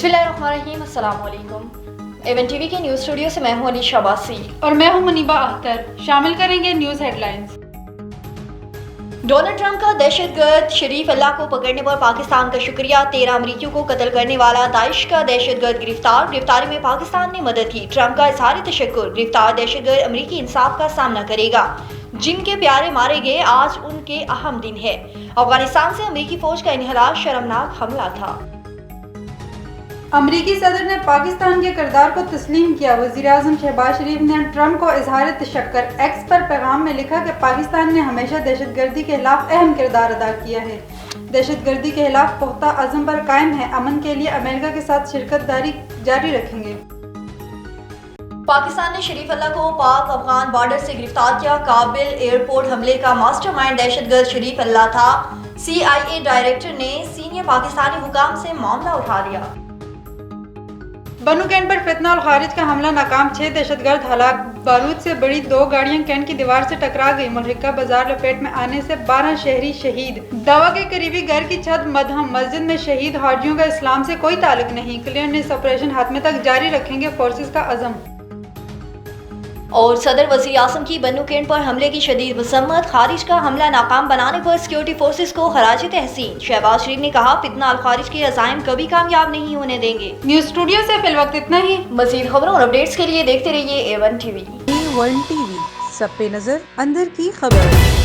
बिस्मिल्लाहिर्रहमानिर्रहीम, अस्सलाम वालेकुम। एवन टीवी के न्यूज़ स्टूडियो से मैं हूं अनीशा अब्बासी और मैं हूं मुनीबा अख्तर। शामिल करेंगे न्यूज़ हेडलाइंस। डोनाल्ड ट्रंप का दहशतगर्द शरीफ अल्लाह को पकड़ने पर पाकिस्तान का शुक्रिया। 13 अमरीकियों को कत्ल करने वाला दाइश का दहशतगर्द गिरफ्तार। गिरफ्तारी में पाकिस्तान ने मदद की। ट्रंप का इज़हार तशक्कुर। गिरफ्तार दहशतगर्द अमरीकी इंसाफ का सामना करेगा। जिनके प्यारे मारे गए, आज उनके अहम दिन है। अफगानिस्तान से अमरीकी फौज का इन्हिराज शर्मनाक हमला था। अमरीकी सदर ने पाकिस्तान के किरदार को तस्लीम किया। वज़ीर-ए-आज़म शहबाज शरीफ ने ट्रंप को इज़हार तशक्कुर। एक्स पर पैगाम में लिखा कि पाकिस्तान ने हमेशा दहशतगर्दी के खिलाफ अहम किरदार अदा किया है। दहशतगर्दी के खिलाफ पुख्ता अज़म पर कायम है। अमन के लिए अमेरिका के साथ शिरकतदारी जारी रखेंगे। पाकिस्तान ने शरीफ अल्लाह को पाक अफगान बॉर्डर से गिरफ्तार किया। काबिल एयरपोर्ट हमले का मास्टरमाइंड दहशतगर्द शरीफ अल्लाह था। CIA डायरेक्टर ने सीनियर पाकिस्तानी हुकाम से मामला उठा लिया। बनु कैंट पर फितना और खारिज का हमला नाकाम। 6 दहशतगर्द हलाक। बारूद से बड़ी 2 गाड़ियां कैंट की दीवार से टकरा गई। मुल्हिका बाजार लपेट में आने से 12 शहरी शहीद। दवा के करीबी घर की छत मदहम। मस्जिद में शहीद हाजियों का इस्लाम से कोई ताल्लुक नहीं। क्लियरनेस ऑपरेशन हातमे तक जारी रखेंगे फोर्सेस का अज़म। और सदर वज़ीर आज़म की बन्नू कैंट पर हमले की शदीद मसम्मत। खारिज का हमला नाकाम बनाने पर सिक्योरिटी फोर्सेस को खराज तहसीन। शहबाज शरीफ ने कहा, फितना और खारिज के अज़ाइम कभी कामयाब नहीं होने देंगे। न्यूज़ स्टूडियो से फिल वक्त इतना ही। मज़ीद खबरों और अपडेट्स के लिए देखते रहिए A1 TV। A1 TV, सब पे नजर, अंदर की खबर।